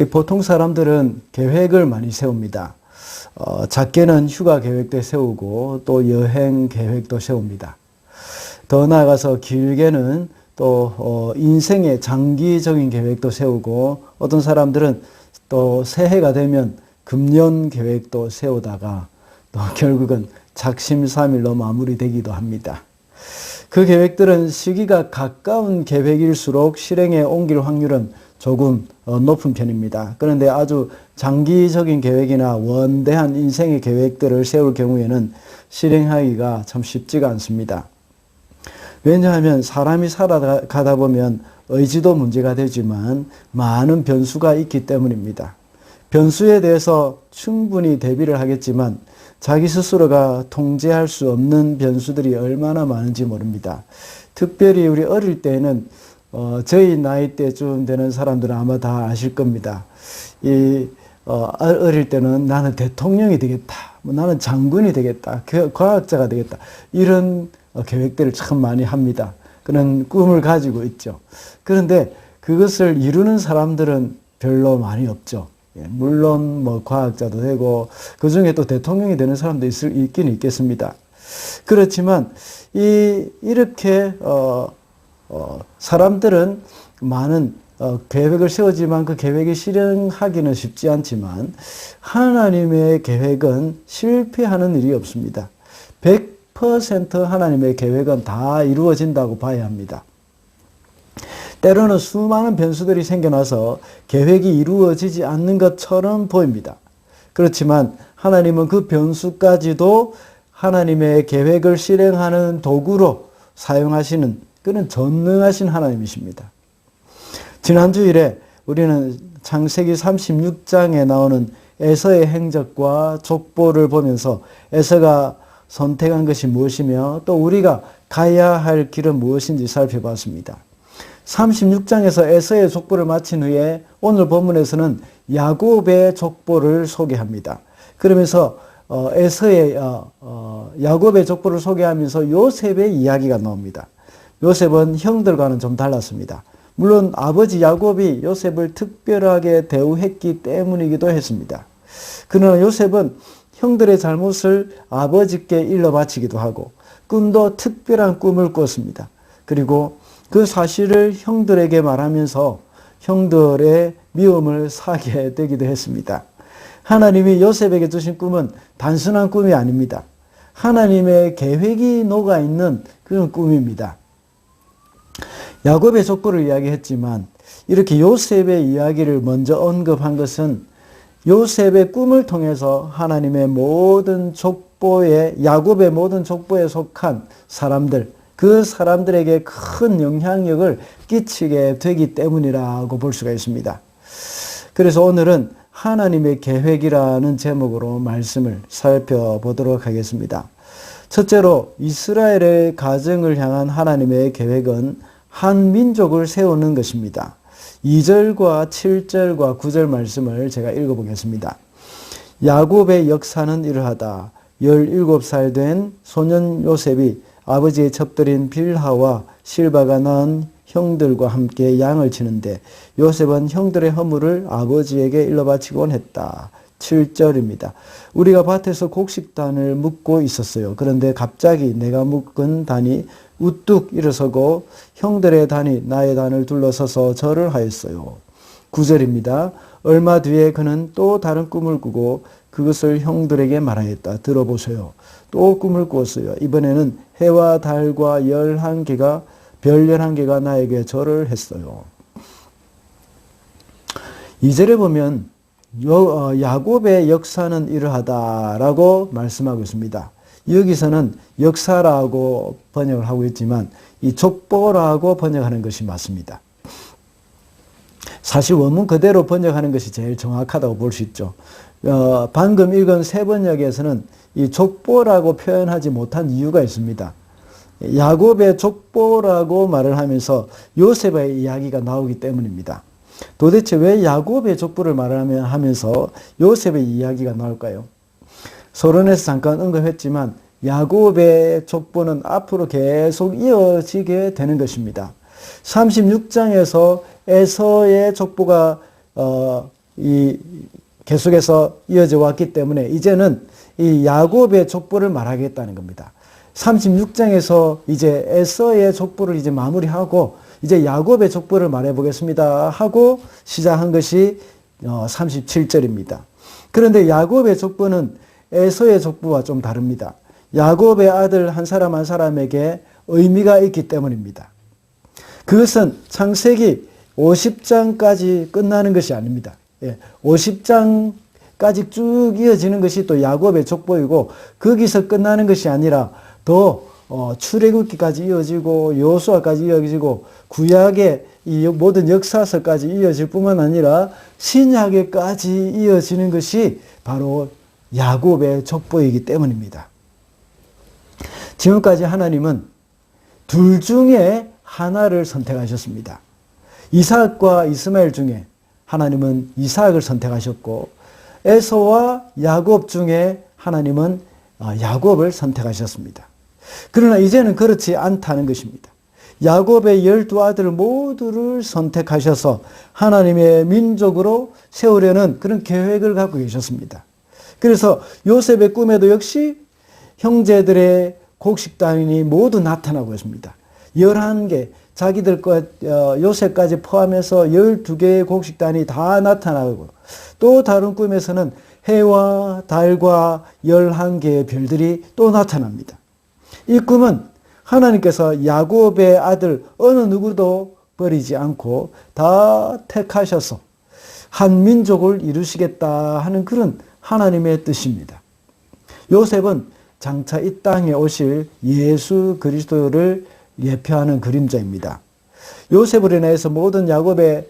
보통 사람들은 계획을 많이 세웁니다. 작게는 휴가 계획도 세우고 또 여행 계획도 세웁니다. 더 나아가서 길게는 또 인생의 장기적인 계획도 세우고 어떤 사람들은 또 새해가 되면 금년 계획도 세우다가 또 결국은 작심삼일로 마무리되기도 합니다. 그 계획들은 시기가 가까운 계획일수록 실행에 옮길 확률은 조금 높은 편입니다. 그런데 아주 장기적인 계획이나 원대한 인생의 계획들을 세울 경우에는 실행하기가 참 쉽지가 않습니다. 왜냐하면 사람이 살아가다 보면 의지도 문제가 되지만 많은 변수가 있기 때문입니다. 변수에 대해서 충분히 대비를 하겠지만 자기 스스로가 통제할 수 없는 변수들이 얼마나 많은지 모릅니다. 특별히 우리 어릴 때는 저희 나이 때쯤 되는 사람들은 아마 다 아실 겁니다. 어릴 때는 나는 대통령이 되겠다, 나는 장군이 되겠다, 과학자가 되겠다, 이런 계획들을 참 많이 합니다. 그런 꿈을 가지고 있죠. 그런데 그것을 이루는 사람들은 별로 많이 없죠. 물론 과학자도 되고 그 중에 또 대통령이 되는 사람도 있긴 있겠습니다. 그렇지만 이렇게 사람들은 많은 계획을 세우지만 그 계획이 실행하기는 쉽지 않지만 하나님의 계획은 실패하는 일이 없습니다. 100% 하나님의 계획은 다 이루어진다고 봐야 합니다. 때로는 수많은 변수들이 생겨나서 계획이 이루어지지 않는 것처럼 보입니다. 그렇지만 하나님은 그 변수까지도 하나님의 계획을 실행하는 도구로 사용하시는 그런 전능하신 하나님이십니다. 지난 주일에 우리는 창세기 36장에 나오는 에서의 행적과 족보를 보면서 에서가 선택한 것이 무엇이며 또 우리가 가야 할 길은 무엇인지 살펴봤습니다. 36장에서 에서의 족보를 마친 후에 오늘 본문에서는 야곱의 족보를 소개합니다. 그러면서 야곱의 족보를 소개하면서 요셉의 이야기가 나옵니다. 요셉은 형들과는 좀 달랐습니다. 물론 아버지 야곱이 요셉을 특별하게 대우했기 때문이기도 했습니다. 그러나 요셉은 형들의 잘못을 아버지께 일러 바치기도 하고 꿈도 특별한 꿈을 꿨습니다. 그리고 그 사실을 형들에게 말하면서 형들의 미움을 사게 되기도 했습니다. 하나님이 요셉에게 주신 꿈은 단순한 꿈이 아닙니다. 하나님의 계획이 녹아있는 그런 꿈입니다. 야곱의 족보를 이야기했지만 이렇게 요셉의 이야기를 먼저 언급한 것은 요셉의 꿈을 통해서 하나님의 모든 족보에, 야곱의 모든 족보에 속한 사람들, 그 사람들에게 큰 영향력을 끼치게 되기 때문이라고 볼 수가 있습니다. 그래서 오늘은 하나님의 계획이라는 제목으로 말씀을 살펴보도록 하겠습니다. 첫째로 이스라엘의 가정을 향한 하나님의 계획은 한 민족을 세우는 것입니다. 2절과 7절과 9절 말씀을 제가 읽어보겠습니다. 야곱의 역사는 이러하다. 17살 된 소년 요셉이 아버지의 첩들인 빌하와 실바가 낳은 형들과 함께 양을 치는데 요셉은 형들의 허물을 아버지에게 일러 바치곤 했다. 7절입니다. 우리가 밭에서 곡식단을 묶고 있었어요. 그런데 갑자기 내가 묶은 단이 우뚝 일어서고 형들의 단이 나의 단을 둘러서서 절을 하였어요. 9절입니다. 얼마 뒤에 그는 또 다른 꿈을 꾸고 그것을 형들에게 말하였다. 들어보세요. 또 꿈을 꾸었어요. 이번에는 해와 달과 11개가 별 11개가 나에게 절을 했어요. 2절에 보면 야곱의 역사는 이러하다라고 말씀하고 있습니다. 여기서는 역사라고 번역을 하고 있지만 이 족보라고 번역하는 것이 맞습니다. 사실 원문 그대로 번역하는 것이 제일 정확하다고 볼 수 있죠. 방금 읽은 세 번역에서는 이 족보라고 표현하지 못한 이유가 있습니다. 야곱의 족보라고 말을 하면서 요셉의 이야기가 나오기 때문입니다. 도대체 왜 야곱의 족보를 말을 하면서 요셉의 이야기가 나올까요? 서론에서 잠깐 언급했지만 야곱의 족보는 앞으로 계속 이어지게 되는 것입니다. 36장에서 에서의 족보가 계속해서 이어져 왔기 때문에 이제는 이 야곱의 족보를 말하겠다는 겁니다. 36장에서 이제 에서의 족보를 이제 마무리하고 이제 야곱의 족보를 말해 보겠습니다 하고 시작한 것이 37절입니다. 그런데 야곱의 족보는 에서의 족보와 좀 다릅니다. 야곱의 아들 한 사람 한 사람에게 의미가 있기 때문입니다. 그것은 창세기 50장까지 끝나는 것이 아닙니다. 50장까지 쭉 이어지는 것이 또 야곱의 족보이고 거기서 끝나는 것이 아니라 더 출애굽기까지 이어지고 여호수아까지 이어지고 구약의 이 모든 역사서까지 이어질 뿐만 아니라 신약에까지 이어지는 것이 바로 야곱의 족보이기 때문입니다. 지금까지 하나님은 둘 중에 하나를 선택하셨습니다. 이삭과 이스마엘 중에 하나님은 이삭을 선택하셨고 에서와 야곱 중에 하나님은 야곱을 선택하셨습니다. 그러나 이제는 그렇지 않다는 것입니다. 야곱의 12아들 모두를 선택하셔서 하나님의 민족으로 세우려는 그런 계획을 갖고 계셨습니다. 그래서 요셉의 꿈에도 역시 형제들의 곡식단이 모두 나타나고 있습니다. 11개, 자기들 것 요셉까지 포함해서 12개의 곡식단이 다 나타나고 또 다른 꿈에서는 해와 달과 11개의 별들이 또 나타납니다. 이 꿈은 하나님께서 야곱의 아들 어느 누구도 버리지 않고 다 택하셔서 한 민족을 이루시겠다 하는 그런 하나님의 뜻입니다. 요셉은 장차 이 땅에 오실 예수 그리스도를 예표하는 그림자입니다. 요셉으로 인해서 모든 야곱의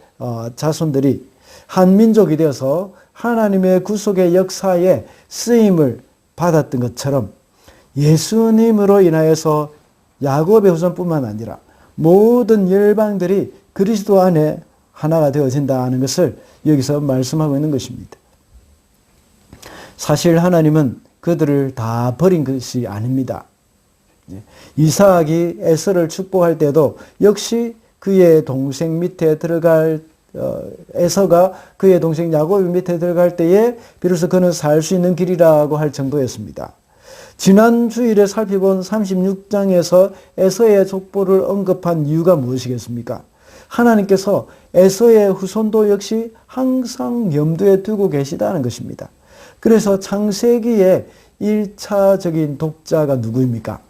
자손들이 한 민족이 되어서 하나님의 구속의 역사에 쓰임을 받았던 것처럼 예수님으로 인하여서 야곱의 후손뿐만 아니라 모든 열방들이 그리스도 안에 하나가 되어진다는 것을 여기서 말씀하고 있는 것입니다. 사실 하나님은 그들을 다 버린 것이 아닙니다. 이삭이 에서를 축복할 때도 역시 그의 동생 밑에 들어갈 에서가 그의 동생 야곱 밑에 들어갈 때에 비로소 그는 살 수 있는 길이라고 할 정도였습니다. 지난 주일에 살펴본 36장에서 에서의 족보를 언급한 이유가 무엇이겠습니까? 하나님께서 에서의 후손도 역시 항상 염두에 두고 계시다는 것입니다. 그래서 창세기의 1차적인 독자가 누구입니까?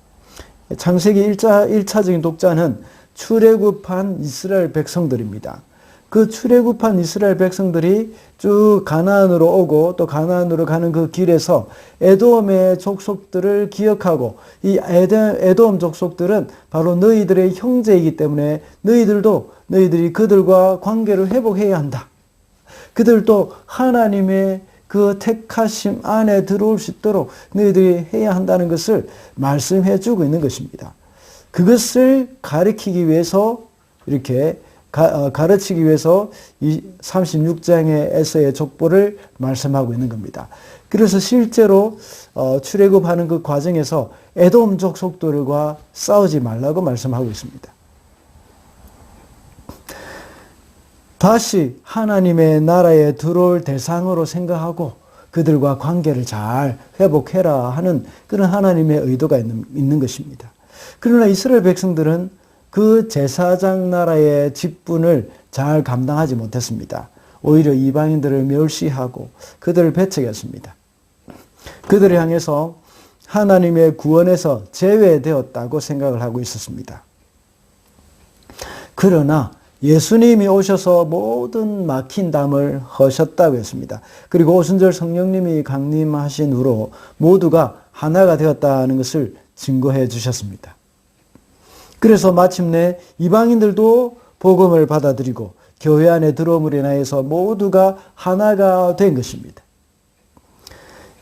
창세기 1차적인 독자는 출애굽한 이스라엘 백성들입니다. 그 출애굽한 이스라엘 백성들이 쭉 가나안으로 오고 또 가나안으로 가는 그 길에서 에돔의 족속들을 기억하고 이 에돔 족속들은 바로 너희들의 형제이기 때문에 너희들이 그들과 관계를 회복해야 한다. 그들도 하나님의 그 택하심 안에 들어올 수 있도록 너희들이 해야 한다는 것을 말씀해 주고 있는 것입니다. 그것을 가르치기 위해서 이렇게 가르치기 위해서 이 36장의 에서의 족보를 말씀하고 있는 겁니다. 그래서 실제로 출애굽하는 그 과정에서 에돔 족속들과 싸우지 말라고 말씀하고 있습니다. 다시 하나님의 나라에 들어올 대상으로 생각하고 그들과 관계를 잘 회복해라 하는 그런 하나님의 의도가 있는 것입니다. 그러나 이스라엘 백성들은 그 제사장 나라의 직분을 잘 감당하지 못했습니다. 오히려 이방인들을 멸시하고 그들을 배척했습니다. 그들을 향해서 하나님의 구원에서 제외되었다고 생각을 하고 있었습니다. 그러나 예수님이 오셔서 모든 막힌 담을 허셨다고 했습니다. 그리고 오순절 성령님이 강림하신 후로 모두가 하나가 되었다는 것을 증거해 주셨습니다. 그래서 마침내 이방인들도 복음을 받아들이고 교회 안에 들어옴으로 인하여서 모두가 하나가 된 것입니다.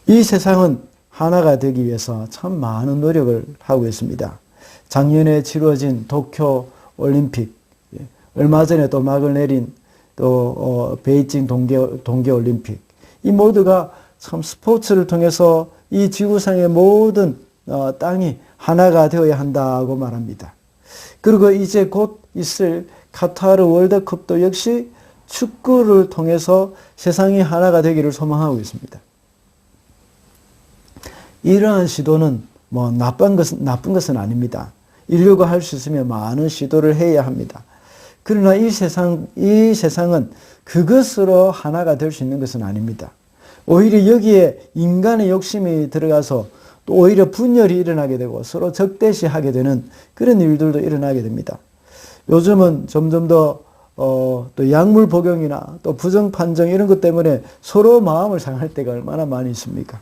이 세상은 하나가 되기 위해서 참 많은 노력을 하고 있습니다. 작년에 치러진 도쿄 올림픽, 얼마 전에 또 막을 내린 또 베이징 동계 올림픽, 이 모두가 참 스포츠를 통해서 이 지구상의 모든 땅이 하나가 되어야 한다고 말합니다. 그리고 이제 곧 있을 카타르 월드컵도 역시 축구를 통해서 세상이 하나가 되기를 소망하고 있습니다. 이러한 시도는 뭐 나쁜 것은 아닙니다. 인류가 할 수 있으면 많은 시도를 해야 합니다. 그러나 이 세상은 그것으로 하나가 될 수 있는 것은 아닙니다. 오히려 여기에 인간의 욕심이 들어가서 또 오히려 분열이 일어나게 되고 서로 적대시하게 되는 그런 일들도 일어나게 됩니다. 요즘은 점점 더 또 약물 복용이나 또 부정 판정 이런 것 때문에 서로 마음을 상할 때가 얼마나 많이 있습니까?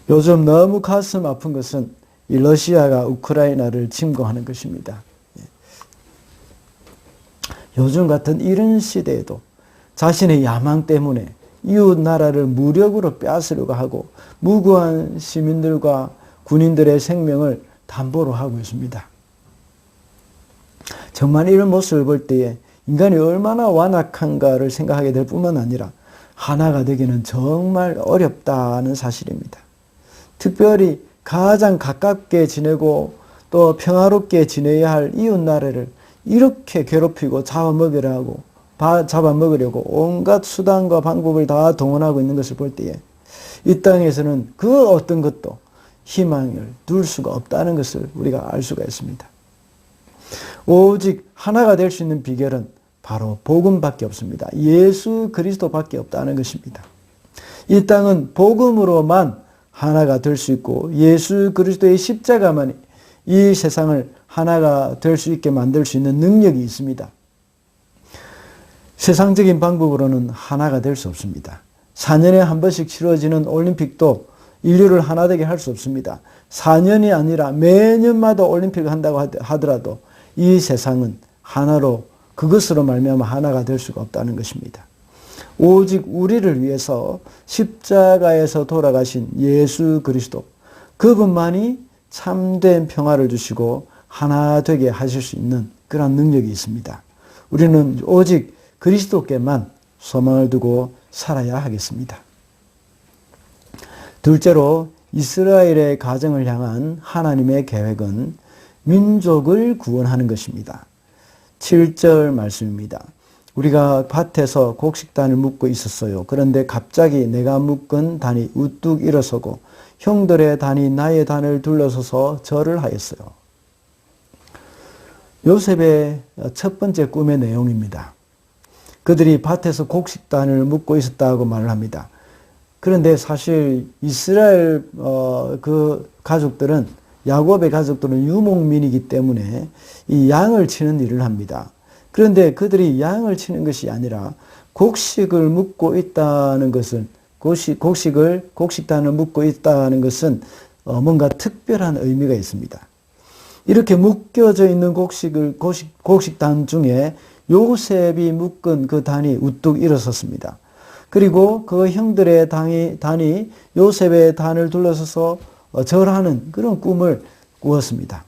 요즘 너무 가슴 아픈 것은 이 러시아가 우크라이나를 침공하는 것입니다. 요즘 같은 이런 시대에도 자신의 야망 때문에 이웃 나라를 무력으로 빼앗으려고 하고 무고한 시민들과 군인들의 생명을 담보로 하고 있습니다. 정말 이런 모습을 볼 때에 인간이 얼마나 완악한가를 생각하게 될 뿐만 아니라 하나가 되기는 정말 어렵다는 사실입니다. 특별히 가장 가깝게 지내고 또 평화롭게 지내야 할 이웃 나라를 이렇게 괴롭히고 잡아먹으려고 온갖 수단과 방법을 다 동원하고 있는 것을 볼 때에 이 땅에서는 그 어떤 것도 희망을 둘 수가 없다는 것을 우리가 알 수가 있습니다. 오직 하나가 될 수 있는 비결은 바로 복음밖에 없습니다. 예수 그리스도밖에 없다는 것입니다. 이 땅은 복음으로만 하나가 될 수 있고 예수 그리스도의 십자가만이 이 세상을 하나가 될 수 있게 만들 수 있는 능력이 있습니다. 세상적인 방법으로는 하나가 될 수 없습니다. 4년에 한 번씩 치러지는 올림픽도 인류를 하나 되게 할 수 없습니다. 4년이 아니라 매년마다 올림픽을 한다고 하더라도 이 세상은 하나로 그것으로 말미암아 하나가 될 수가 없다는 것입니다. 오직 우리를 위해서 십자가에서 돌아가신 예수 그리스도 그분만이 참된 평화를 주시고 하나 되게 하실 수 있는 그런 능력이 있습니다. 우리는 오직 그리스도께만 소망을 두고 살아야 하겠습니다. 둘째로 이스라엘의 가정을 향한 하나님의 계획은 민족을 구원하는 것입니다. 7절 말씀입니다. 우리가 밭에서 곡식단을 묶고 있었어요. 그런데 갑자기 내가 묶은 단이 우뚝 일어서고 형들의 단이 나의 단을 둘러서서 절을 하였어요. 요셉의 첫 번째 꿈의 내용입니다. 그들이 밭에서 곡식단을 묶고 있었다고 말을 합니다. 그런데 사실 이스라엘 그 가족들은 야곱의 가족들은 유목민이기 때문에 이 양을 치는 일을 합니다. 그런데 그들이 양을 치는 것이 아니라 곡식을 묶고 있다는 것은 곡식단을 묶고 있다는 것은 뭔가 특별한 의미가 있습니다. 이렇게 묶여져 있는 곡식단 중에 요셉이 묶은 그 단이 우뚝 일어섰습니다. 그리고 그 형들의 단이 요셉의 단을 둘러서서 절하는 그런 꿈을 꾸었습니다.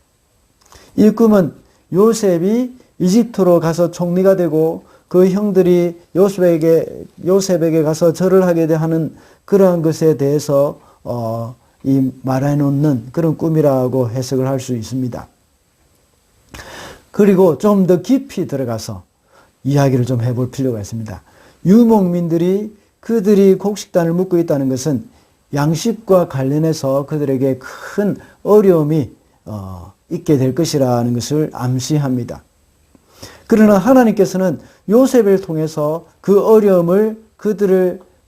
이 꿈은 요셉이 이집트로 가서 총리가 되고 그 형들이 요셉에게 가서 절을 하게 하는 그러한 것에 대해서 말해 놓는 그런 꿈이라고 해석을 할 수 있습니다. 그리고 좀 더 깊이 들어가서 이야기를 좀 해볼 필요가 있습니다. 유목민들이 그들이 곡식단을 묶고 있다는 것은 양식과 관련해서 그들에게 큰 어려움이 있게 될 것이라는 것을 암시합니다. 그러나 하나님께서는 요셉을 통해서 그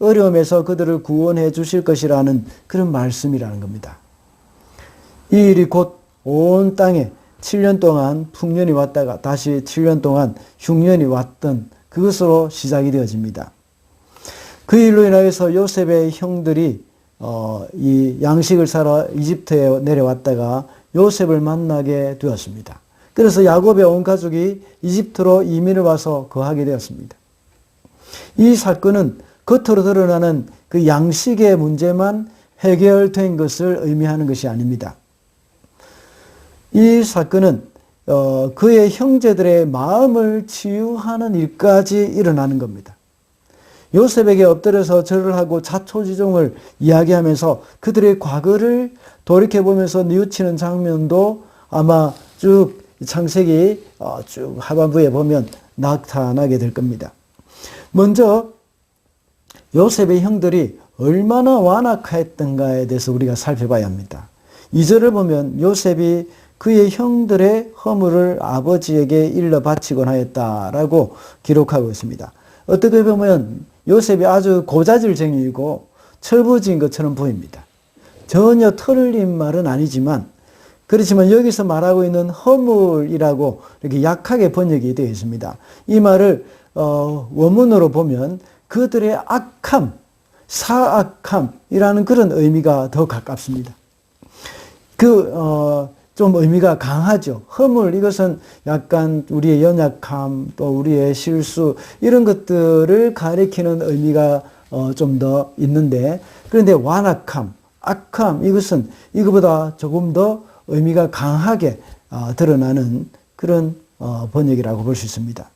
어려움에서 그들을 구원해 주실 것이라는 그런 말씀이라는 겁니다. 이 일이 곧 온 땅에 7년 동안 풍년이 왔다가 다시 7년 동안 흉년이 왔던 그것으로 시작이 되어집니다. 그 일로 인하여서 요셉의 형들이 이 양식을 사러 이집트에 내려왔다가 요셉을 만나게 되었습니다. 그래서 야곱의 온 가족이 이집트로 이민을 와서 거하게 되었습니다. 이 사건은 겉으로 드러나는 그 양식의 문제만 해결된 것을 의미하는 것이 아닙니다. 이 사건은 그의 형제들의 마음을 치유하는 일까지 일어나는 겁니다. 요셉에게 엎드려서 절을 하고 자초지종을 이야기하면서 그들의 과거를 돌이켜보면서 뉘우치는 장면도 아마 쭉 창세기 쭉 하반부에 보면 나타나게 될 겁니다. 먼저 요셉의 형들이 얼마나 완악했던가에 대해서 우리가 살펴봐야 합니다. 2절을 보면 요셉이 그의 형들의 허물을 아버지에게 일러 바치곤 하였다라고 기록하고 있습니다. 어떻게 보면 요셉이 아주 고자질쟁이이고 철부지인 것처럼 보입니다. 전혀 틀린 말은 아니지만, 그렇지만 여기서 말하고 있는 허물이라고 이렇게 약하게 번역이 되어 있습니다. 이 말을 원문으로 보면 그들의 악함, 사악함이라는 그런 의미가 더 가깝습니다. 좀 의미가 강하죠. 허물, 이것은 약간 우리의 연약함, 또 우리의 실수, 이런 것들을 가리키는 의미가 좀 더 있는데, 그런데 완악함, 악함, 이것은 이거보다 조금 더 의미가 강하게 드러나는 그런 번역이라고 볼 수 있습니다.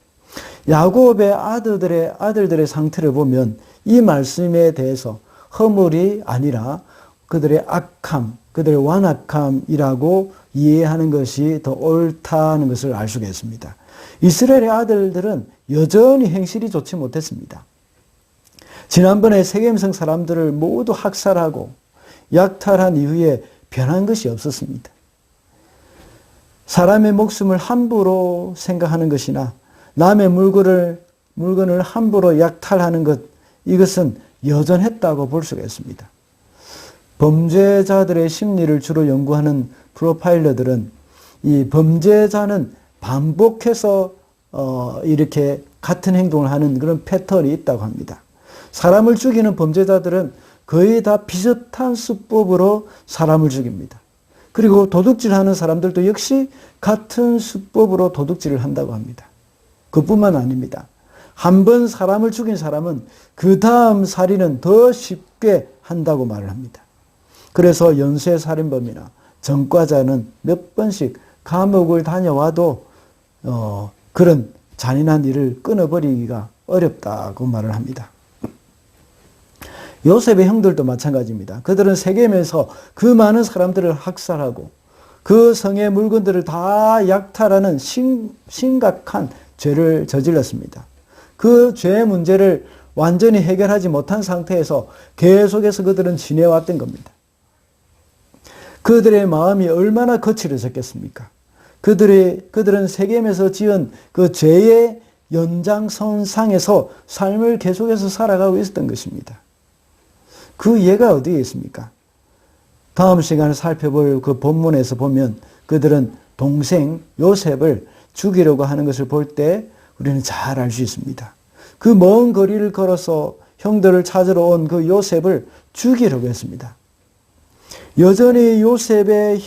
야곱의 아들들의 상태를 보면 이 말씀에 대해서 허물이 아니라 그들의 악함, 그들의 완악함이라고 이해하는 것이 더 옳다는 것을 알 수가 있습니다. 이스라엘의 아들들은 여전히 행실이 좋지 못했습니다. 지난번에 세겜성 사람들을 모두 학살하고 약탈한 이후에 변한 것이 없었습니다. 사람의 목숨을 함부로 생각하는 것이나 남의 물건을 함부로 약탈하는 것, 이것은 여전했다고 볼 수가 있습니다. 범죄자들의 심리를 주로 연구하는 프로파일러들은 이 범죄자는 반복해서 이렇게 같은 행동을 하는 그런 패턴이 있다고 합니다. 사람을 죽이는 범죄자들은 거의 다 비슷한 수법으로 사람을 죽입니다. 그리고 도둑질하는 사람들도 역시 같은 수법으로 도둑질을 한다고 합니다. 그뿐만 아닙니다. 한 번 사람을 죽인 사람은 그 다음 살인은 더 쉽게 한다고 말을 합니다. 그래서 연쇄살인범이나 전과자는 몇 번씩 감옥을 다녀와도 그런 잔인한 일을 끊어버리기가 어렵다고 말을 합니다. 요셉의 형들도 마찬가지입니다. 그들은 세겜에서 그 많은 사람들을 학살하고 그 성의 물건들을 다 약탈하는 심각한 죄를 저질렀습니다. 그 죄의 문제를 완전히 해결하지 못한 상태에서 계속해서 그들은 지내왔던 겁니다. 그들의 마음이 얼마나 거칠어졌겠습니까? 그들은 세겜에서 지은 그 죄의 연장선상에서 삶을 계속해서 살아가고 있었던 것입니다. 그 예가 어디에 있습니까? 다음 시간에 살펴볼 그 본문에서 보면 그들은 동생 요셉을 죽이려고 하는 것을 볼 때 우리는 잘 알 수 있습니다. 그 먼 거리를 걸어서 형들을 찾으러 온 그 요셉을 죽이려고 했습니다. 여전히 요셉의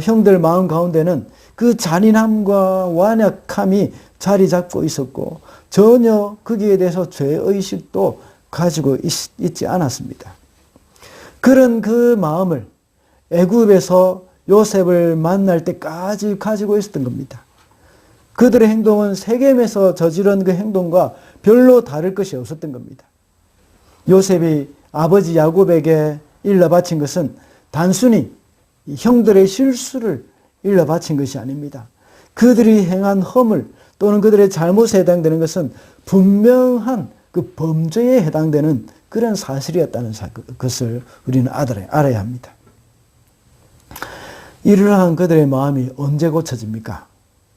형들 마음 가운데는 그 잔인함과 완약함이 자리 잡고 있었고 전혀 거기에 대해서 죄의식도 가지고 있지 않았습니다. 그런 그 마음을 애굽에서 요셉을 만날 때까지 가지고 있었던 겁니다. 그들의 행동은 세겜에서 저지른 그 행동과 별로 다를 것이 없었던 겁니다. 요셉이 아버지 야곱에게 일러 바친 것은 단순히 형들의 실수를 일러 바친 것이 아닙니다. 그들이 행한 허물 또는 그들의 잘못에 해당되는 것은 분명한 그 범죄에 해당되는 그런 사실이었다는 것을 우리는 알아야 합니다. 이러한 그들의 마음이 언제 고쳐집니까?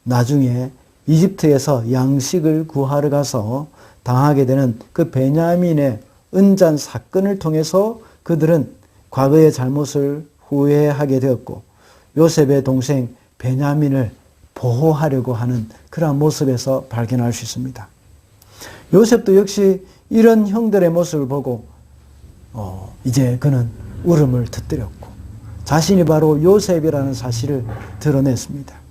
나중에 이집트에서 양식을 구하러 가서 당하게 되는 그 베냐민의 은잔 사건을 통해서 그들은 과거의 잘못을 후회하게 되었고 요셉의 동생 베냐민을 보호하려고 하는 그러한 모습에서 발견할 수 있습니다. 요셉도 역시 이런 형들의 모습을 보고 이제 그는 울음을 터뜨렸고 자신이 바로 요셉이라는 사실을 드러냈습니다.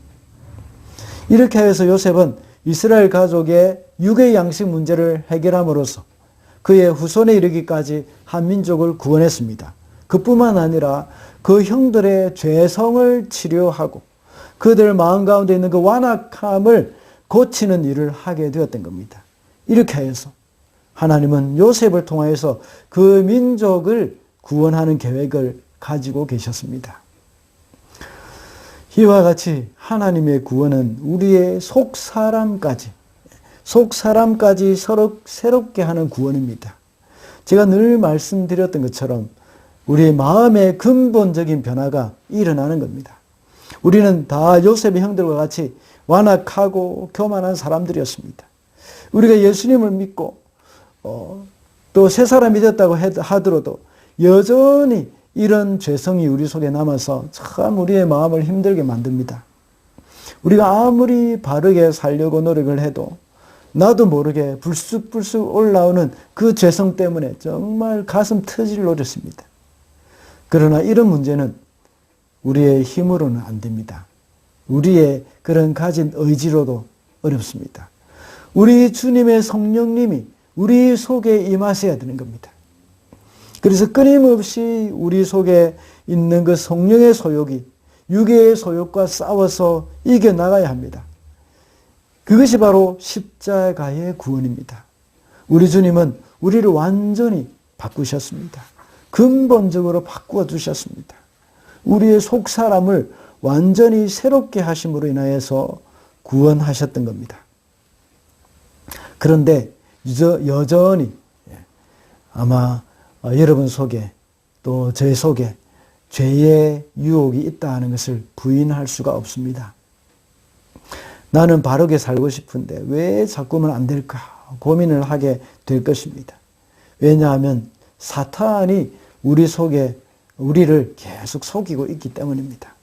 이렇게 해서 요셉은 이스라엘 가족의 육의 양식 문제를 해결함으로써 그의 후손에 이르기까지 한 민족을 구원했습니다. 그뿐만 아니라 그 형들의 죄성을 치료하고 그들 마음 가운데 있는 그 완악함을 고치는 일을 하게 되었던 겁니다. 이렇게 해서 하나님은 요셉을 통하여서 그 민족을 구원하는 계획을 가지고 계셨습니다. 이와 같이 하나님의 구원은 우리의 속 사람까지 속 사람까지 새롭게 하는 구원입니다. 제가 늘 말씀드렸던 것처럼 우리의 마음의 근본적인 변화가 일어나는 겁니다. 우리는 다 요셉의 형들과 같이 완악하고 교만한 사람들이었습니다. 우리가 예수님을 믿고 또 새 사람이 됐다고 하더라도 여전히 이런 죄성이 우리 속에 남아서 참 우리의 마음을 힘들게 만듭니다. 우리가 아무리 바르게 살려고 노력을 해도 나도 모르게 불쑥불쑥 올라오는 그 죄성 때문에 정말 가슴 터질 노릇입니다. 그러나 이런 문제는 우리의 힘으로는 안 됩니다. 우리의 그런 가진 의지로도 어렵습니다. 우리 주님의 성령님이 우리 속에 임하셔야 되는 겁니다. 그래서 끊임없이 우리 속에 있는 그 성령의 소욕이 육의 소욕과 싸워서 이겨나가야 합니다. 그것이 바로 십자가의 구원입니다. 우리 주님은 우리를 완전히 바꾸셨습니다. 근본적으로 바꾸어 주셨습니다. 우리의 속 사람을 완전히 새롭게 하심으로 인하여서 구원하셨던 겁니다. 그런데 여전히 아마 여러분 속에 또 제 속에 죄의 유혹이 있다 하는 것을 부인할 수가 없습니다. 나는 바르게 살고 싶은데 왜 자꾸만 안 될까 고민을 하게 될 것입니다. 왜냐하면 사탄이 우리 속에 우리를 계속 속이고 있기 때문입니다.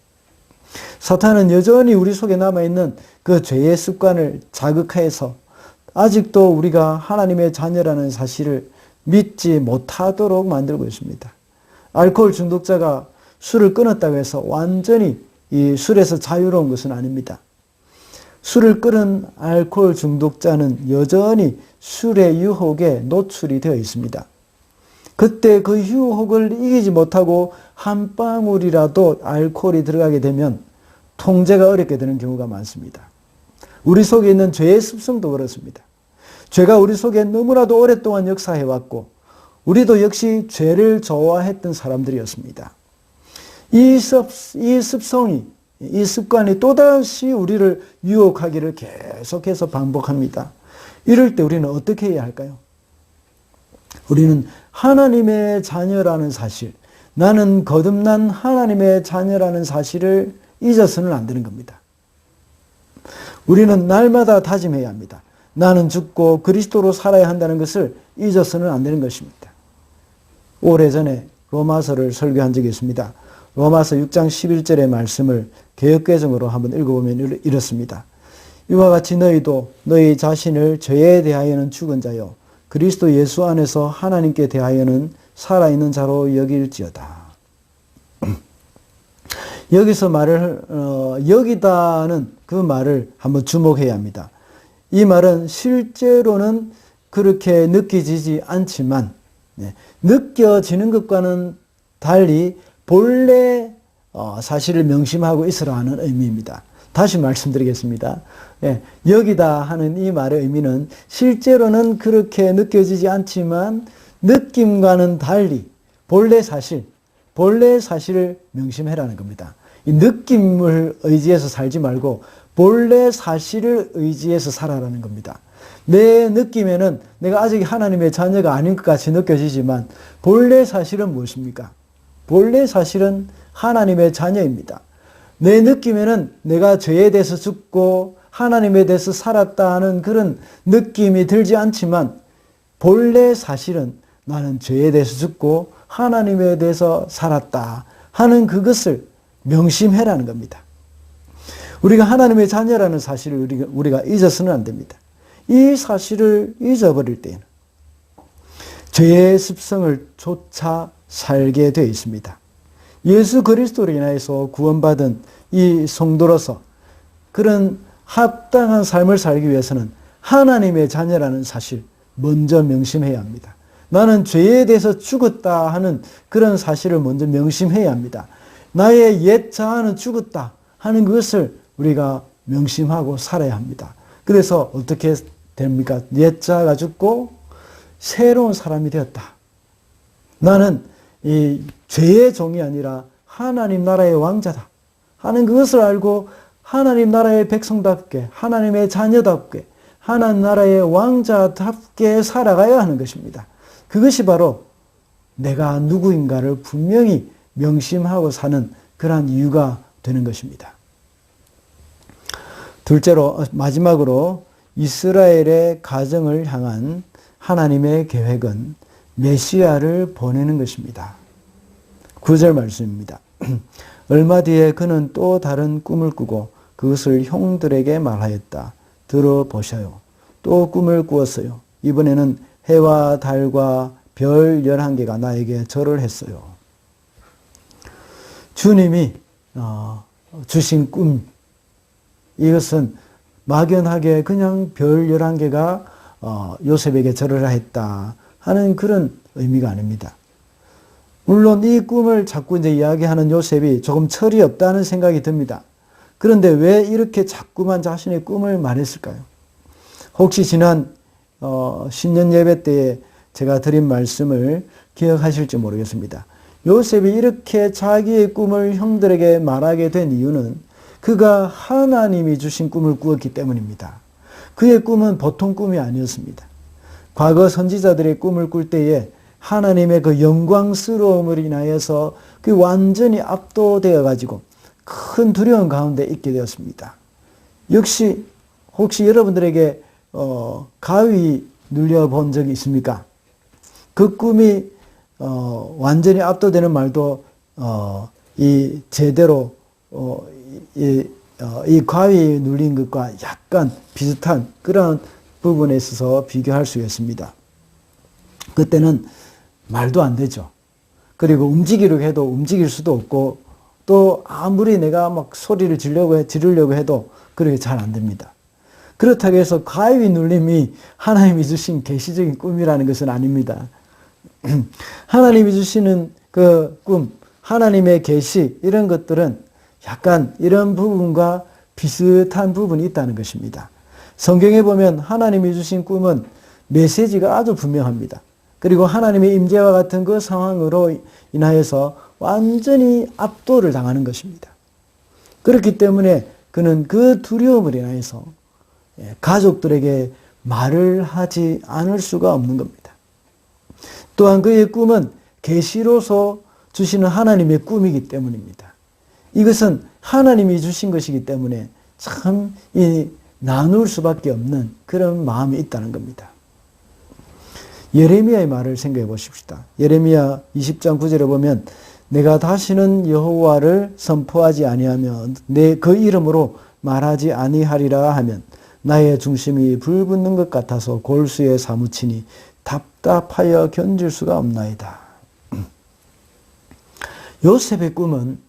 사탄은 여전히 우리 속에 남아있는 그 죄의 습관을 자극해서 아직도 우리가 하나님의 자녀라는 사실을 믿지 못하도록 만들고 있습니다. 알코올 중독자가 술을 끊었다고 해서 완전히 이 술에서 자유로운 것은 아닙니다. 술을 끊은 알코올 중독자는 여전히 술의 유혹에 노출이 되어 있습니다. 그때 그 유혹을 이기지 못하고 한 방울이라도 알코올이 들어가게 되면 통제가 어렵게 되는 경우가 많습니다. 우리 속에 있는 죄의 습성도 그렇습니다. 죄가 우리 속에 너무나도 오랫동안 역사해왔고 우리도 역시 죄를 좋아했던 사람들이었습니다. 이 습성이, 이 습관이 또다시 우리를 유혹하기를 계속해서 반복합니다. 이럴 때 우리는 어떻게 해야 할까요? 우리는 하나님의 자녀라는 사실, 나는 거듭난 하나님의 자녀라는 사실을 잊어서는 안 되는 겁니다. 우리는 날마다 다짐해야 합니다. 나는 죽고 그리스도로 살아야 한다는 것을 잊어서는 안 되는 것입니다. 오래전에 로마서를 설교한 적이 있습니다. 로마서 6장 11절의 말씀을 개역개정으로 한번 읽어보면 이렇습니다. 이와 같이 너희도 너희 자신을 죄에 대하여는 죽은 자요 그리스도 예수 안에서 하나님께 대하여는 살아있는 자로 여길지어다. 여기서 여기다는 그 말을 한번 주목해야 합니다. 이 말은 실제로는 그렇게 느껴지지 않지만 느껴지는 것과는 달리 본래 사실을 명심하고 있으라 하는 의미입니다. 다시 말씀드리겠습니다. 여기다 하는 이 말의 의미는 실제로는 그렇게 느껴지지 않지만 느낌과는 달리 본래 사실을 명심해라는 겁니다. 이 느낌을 의지해서 살지 말고 본래 사실을 의지해서 살아라는 겁니다. 내 느낌에는 내가 아직 하나님의 자녀가 아닌 것 같이 느껴지지만 본래 사실은 무엇입니까? 본래 사실은 하나님의 자녀입니다. 내 느낌에는 내가 죄에 대해서 죽고 하나님에 대해서 살았다 하는 그런 느낌이 들지 않지만 본래 사실은 나는 죄에 대해서 죽고 하나님에 대해서 살았다 하는 그것을 명심해라는 겁니다. 우리가 하나님의 자녀라는 사실을 우리가 잊어서는 안 됩니다. 이 사실을 잊어버릴 때에는 죄의 습성을 쫓아 살게 되어 있습니다. 예수 그리스도로 인하여서 구원받은 이 성도로서 그런 합당한 삶을 살기 위해서는 하나님의 자녀라는 사실 먼저 명심해야 합니다. 나는 죄에 대해서 죽었다 하는 그런 사실을 먼저 명심해야 합니다. 나의 옛 자아는 죽었다 하는 것을 우리가 명심하고 살아야 합니다. 그래서 어떻게 됩니까? 옛 자아가 죽고 새로운 사람이 되었다. 나는 이 죄의 종이 아니라 하나님 나라의 왕자다 하는 그것을 알고 하나님 나라의 백성답게 하나님의 자녀답게 하나님 나라의 왕자답게 살아가야 하는 것입니다. 그것이 바로 내가 누구인가를 분명히 명심하고 사는 그러한 이유가 되는 것입니다. 둘째로, 마지막으로 이스라엘의 가정을 향한 하나님의 계획은 메시아를 보내는 것입니다. 9절 말씀입니다. 얼마 뒤에 그는 또 다른 꿈을 꾸고 그것을 형들에게 말하였다. 들어보셔요. 또 꿈을 꾸었어요. 이번에는 해와 달과 별 11개가 나에게 절을 했어요. 주님이 주신 꿈, 이것은 막연하게 그냥 별 11개가 요셉에게 절을 했다 하는 그런 의미가 아닙니다. 물론 이 꿈을 자꾸 이제 이야기하는 요셉이 조금 철이 없다는 생각이 듭니다. 그런데 왜 이렇게 자꾸만 자신의 꿈을 말했을까요? 혹시 지난 신년 예배 때에 제가 드린 말씀을 기억하실지 모르겠습니다. 요셉이 이렇게 자기의 꿈을 형들에게 말하게 된 이유는 그가 하나님이 주신 꿈을 꾸었기 때문입니다. 그의 꿈은 보통 꿈이 아니었습니다. 과거 선지자들의 꿈을 꿀 때에 하나님의 그 영광스러움을 인하여서 그 완전히 압도되어 가지고 큰 두려움 가운데 있게 되었습니다. 역시 혹시 여러분들에게 가위 눌려본 적이 있습니까? 그 꿈이 완전히 압도되는 말도 이 제대로 이 가위 눌린 것과 약간 비슷한 그런 부분에 있어서 비교할 수 있습니다. 그때는 말도 안 되죠. 그리고 움직이려고 해도 움직일 수도 없고 또 아무리 내가 막 소리를 지르려고 해도 그렇게 잘 안 됩니다. 그렇다고 해서 가위 눌림이 하나님이 주신 계시적인 꿈이라는 것은 아닙니다. 하나님이 주시는 그 꿈, 하나님의 계시 이런 것들은 약간 이런 부분과 비슷한 부분이 있다는 것입니다. 성경에 보면 하나님이 주신 꿈은 메시지가 아주 분명합니다. 그리고 하나님의 임재와 같은 그 상황으로 인하여서 완전히 압도를 당하는 것입니다. 그렇기 때문에 그는 그 두려움을 인하여서 가족들에게 말을 하지 않을 수가 없는 겁니다. 또한 그의 꿈은 계시로서 주시는 하나님의 꿈이기 때문입니다. 이것은 하나님이 주신 것이기 때문에 참 나눌 수밖에 없는 그런 마음이 있다는 겁니다. 예레미야의 말을 생각해 보십시다. 예레미야 20장 9절에 보면 내가 다시는 여호와를 선포하지 아니하며 내 그 이름으로 말하지 아니하리라 하면 나의 중심이 불붙는 것 같아서 골수에 사무치니 답답하여 견딜 수가 없나이다. 요셉의 꿈은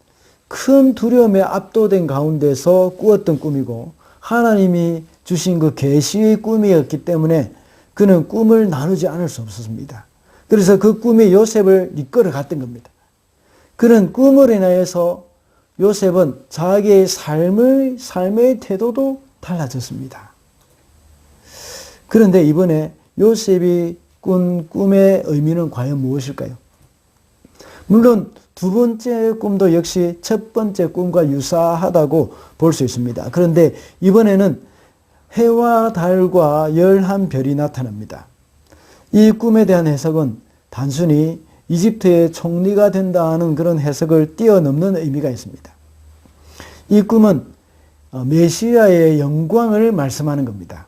큰 두려움에 압도된 가운데서 꾸었던 꿈이고 하나님이 주신 그 계시의 꿈이었기 때문에 그는 꿈을 나누지 않을 수 없었습니다. 그래서 그 꿈이 요셉을 이끌어 갔던 겁니다. 그는 꿈을 인하여서 요셉은 자기의 삶의 태도도 달라졌습니다. 그런데 이번에 요셉이 꾼 꿈의 의미는 과연 무엇일까요? 물론 두 번째 꿈도 역시 첫 번째 꿈과 유사하다고 볼 수 있습니다. 그런데 이번에는 해와 달과 11별이 나타납니다. 이 꿈에 대한 해석은 단순히 이집트의 총리가 된다는 그런 해석을 뛰어넘는 의미가 있습니다. 이 꿈은 메시아의 영광을 말씀하는 겁니다.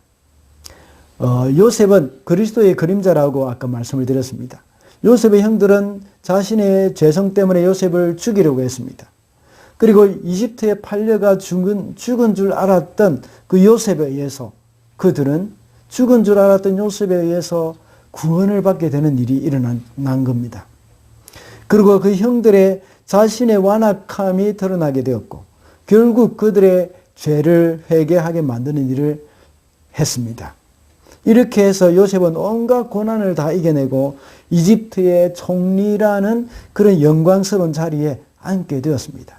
요셉은 그리스도의 그림자라고 아까 말씀을 드렸습니다. 요셉의 형들은 자신의 죄성 때문에 요셉을 죽이려고 했습니다. 그리고 이집트에 팔려가 죽은 줄 알았던 그 요셉에 의해서 그들은 죽은 줄 알았던 요셉에 의해서 구원을 받게 되는 일이 일어난 겁니다. 그리고 그 형들의 자신의 완악함이 드러나게 되었고 결국 그들의 죄를 회개하게 만드는 일을 했습니다. 이렇게 해서 요셉은 온갖 고난을 다 이겨내고 이집트의 총리라는 그런 영광스러운 자리에 앉게 되었습니다.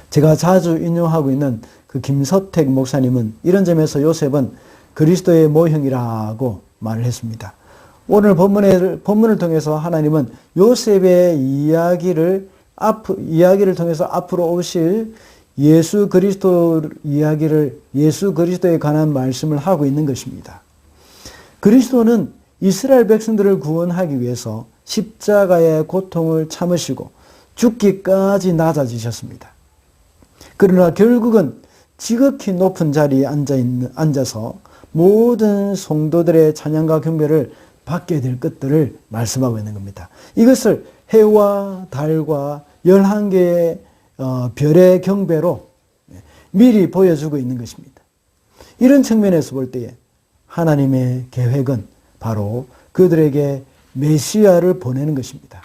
제가 자주 인용하고 있는 그 김서택 목사님은 이런 점에서 요셉은 그리스도의 모형이라고 말을 했습니다. 오늘 본문을 통해서 하나님은 요셉의 이야기를 통해서 앞으로 오실 예수 그리스도 이야기를, 예수 그리스도에 관한 말씀을 하고 있는 것입니다. 그리스도는 이스라엘 백성들을 구원하기 위해서 십자가의 고통을 참으시고 죽기까지 낮아지셨습니다. 그러나 결국은 지극히 높은 자리에 앉아서 모든 성도들의 찬양과 경배를 받게 될 것들을 말씀하고 있는 겁니다. 이것을 해와 달과 11개의 별의 경배로 미리 보여주고 있는 것입니다. 이런 측면에서 볼 때에 하나님의 계획은 바로 그들에게 메시아를 보내는 것입니다.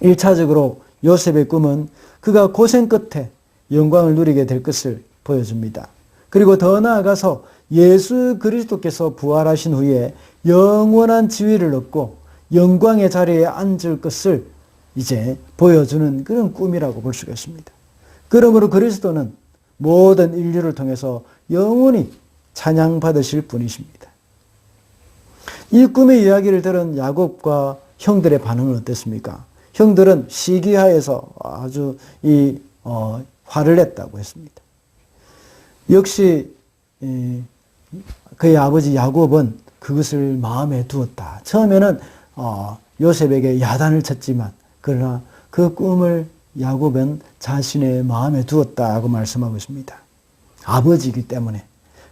1차적으로 요셉의 꿈은 그가 고생 끝에 영광을 누리게 될 것을 보여줍니다. 그리고 더 나아가서 예수 그리스도께서 부활하신 후에 영원한 지위를 얻고 영광의 자리에 앉을 것을 이제 보여주는 그런 꿈이라고 볼 수가 있습니다. 그러므로 그리스도는 모든 인류를 통해서 영원히 찬양받으실 분이십니다. 이 꿈의 이야기를 들은 야곱과 형들의 반응은 어땠습니까? 형들은 시기하에서 아주 화를 냈다고 했습니다. 역시 그의 아버지 야곱은 그것을 마음에 두었다. 처음에는 요셉에게 야단을 쳤지만 그러나 그 꿈을 야곱은 자신의 마음에 두었다고 말씀하고 있습니다. 아버지이기 때문에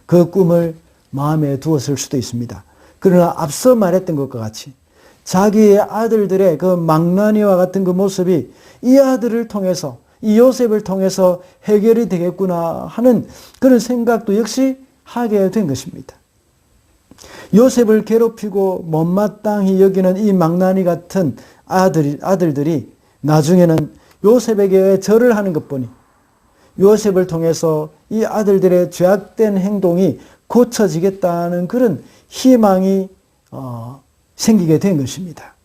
그 꿈을 마음에 두었을 수도 있습니다. 그러나 앞서 말했던 것과 같이 자기의 아들들의 그 망나니와 같은 그 모습이 이 아들을 통해서, 이 요셉을 통해서 해결이 되겠구나 하는 그런 생각도 역시 하게 된 것입니다. 요셉을 괴롭히고 못마땅히 여기는 이 망나니 같은 아들들이 나중에는 요셉에게 절을 하는 것보니 요셉을 통해서 이 아들들의 죄악된 행동이 고쳐지겠다는 그런 희망이 생기게 된 것입니다.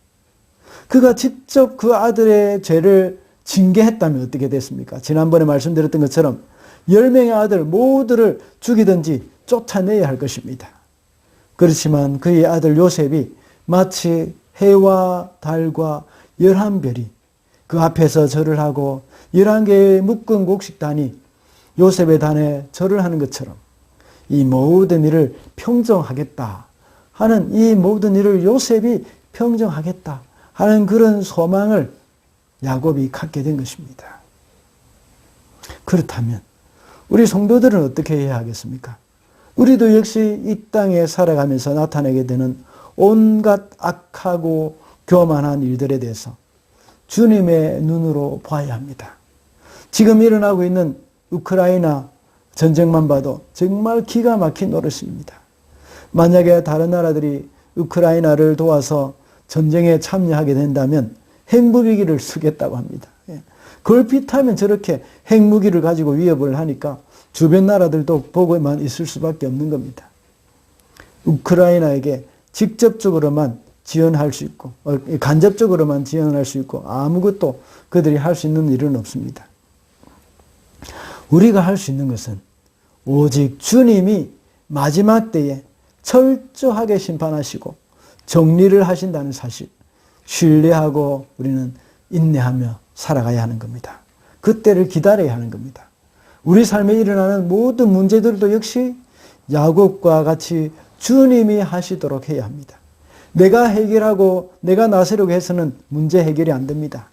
그가 직접 그 아들의 죄를 징계했다면 어떻게 됐습니까? 지난번에 말씀드렸던 것처럼 10명의 아들 모두를 죽이든지 쫓아내야 할 것입니다. 그렇지만 그의 아들 요셉이 마치 해와 달과 11별이 그 앞에서 절을 하고 11개의 묶은 곡식단이 요셉의 단에 절을 하는 것처럼 이 모든 일을 평정하겠다 하는, 이 모든 일을 요셉이 평정하겠다 하는 그런 소망을 야곱이 갖게 된 것입니다. 그렇다면 우리 성도들은 어떻게 해야 하겠습니까? 우리도 역시 이 땅에 살아가면서 나타나게 되는 온갖 악하고 교만한 일들에 대해서 주님의 눈으로 봐야 합니다. 지금 일어나고 있는 우크라이나 전쟁만 봐도 정말 기가 막힌 노릇입니다. 만약에 다른 나라들이 우크라이나를 도와서 전쟁에 참여하게 된다면 핵무기를 쓰겠다고 합니다. 걸핏하면 저렇게 핵무기를 가지고 위협을 하니까 주변 나라들도 보고만 있을 수밖에 없는 겁니다. 우크라이나에게 직접적으로만 지원할 수 있고 간접적으로만 지원할 수 있고 아무것도 그들이 할 수 있는 일은 없습니다. 우리가 할 수 있는 것은 오직 주님이 마지막 때에 철저하게 심판하시고 정리를 하신다는 사실, 신뢰하고 우리는 인내하며 살아가야 하는 겁니다. 그때를 기다려야 하는 겁니다. 우리 삶에 일어나는 모든 문제들도 역시 야곱과 같이 주님이 하시도록 해야 합니다. 내가 해결하고 내가 나서려고 해서는 문제 해결이 안 됩니다.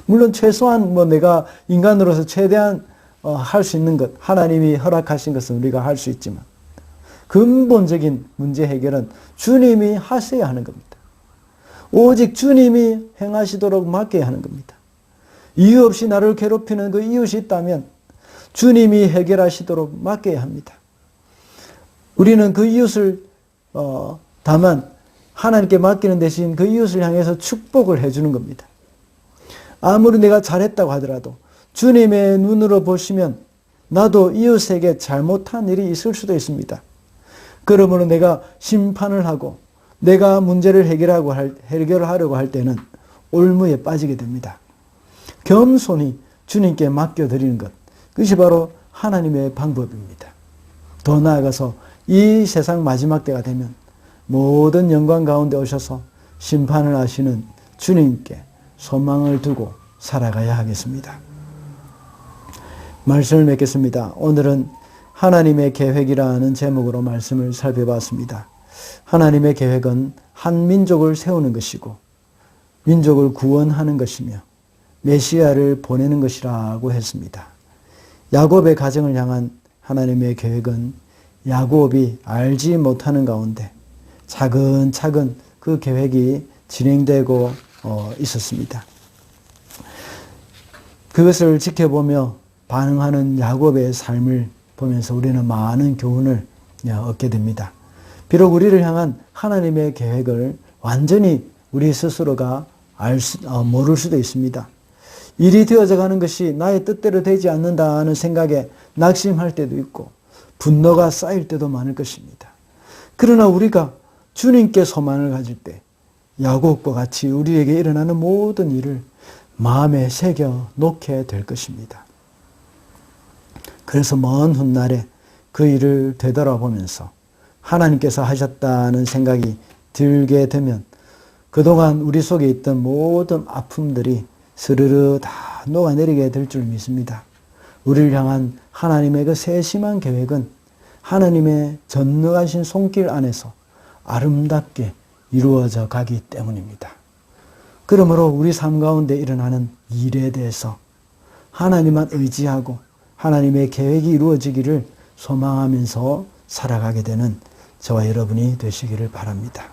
물론 최소한 내가 인간으로서 최대한 할 수 있는 것, 하나님이 허락하신 것은 우리가 할 수 있지만 근본적인 문제 해결은 주님이 하셔야 하는 겁니다. 오직 주님이 행하시도록 맡겨야 하는 겁니다. 이유 없이 나를 괴롭히는 그 이웃이 있다면 주님이 해결하시도록 맡겨야 합니다. 우리는 그 이웃을 다만 하나님께 맡기는 대신 그 이웃을 향해서 축복을 해주는 겁니다. 아무리 내가 잘했다고 하더라도 주님의 눈으로 보시면 나도 이웃에게 잘못한 일이 있을 수도 있습니다. 그러므로 내가 심판을 하고 내가 문제를 해결하려고 할 때는 올무에 빠지게 됩니다. 겸손히 주님께 맡겨드리는 것, 그것이 바로 하나님의 방법입니다. 더 나아가서 이 세상 마지막 때가 되면 모든 영광 가운데 오셔서 심판을 하시는 주님께 소망을 두고 살아가야 하겠습니다. 말씀을 맺겠습니다. 오늘은 하나님의 계획이라는 제목으로 말씀을 살펴봤습니다. 하나님의 계획은 한 민족을 세우는 것이고 민족을 구원하는 것이며 메시아를 보내는 것이라고 했습니다. 야곱의 가정을 향한 하나님의 계획은 야곱이 알지 못하는 가운데 차근차근 그 계획이 진행되고 있었습니다. 그것을 지켜보며 반응하는 야곱의 삶을 보면서 우리는 많은 교훈을 얻게 됩니다. 비록 우리를 향한 하나님의 계획을 완전히 우리 스스로가 모를 수도 있습니다. 일이 되어져 가는 것이 나의 뜻대로 되지 않는다는 생각에 낙심할 때도 있고 분노가 쌓일 때도 많을 것입니다. 그러나 우리가 주님께 소망을 가질 때 야곱과 같이 우리에게 일어나는 모든 일을 마음에 새겨 놓게 될 것입니다. 그래서 먼 훗날에 그 일을 되돌아보면서 하나님께서 하셨다는 생각이 들게 되면 그동안 우리 속에 있던 모든 아픔들이 스르르 다 녹아내리게 될 줄 믿습니다. 우리를 향한 하나님의 그 세심한 계획은 하나님의 전능하신 손길 안에서 아름답게 이루어져 가기 때문입니다. 그러므로 우리 삶 가운데 일어나는 일에 대해서 하나님만 의지하고 하나님의 계획이 이루어지기를 소망하면서 살아가게 되는 저와 여러분이 되시기를 바랍니다.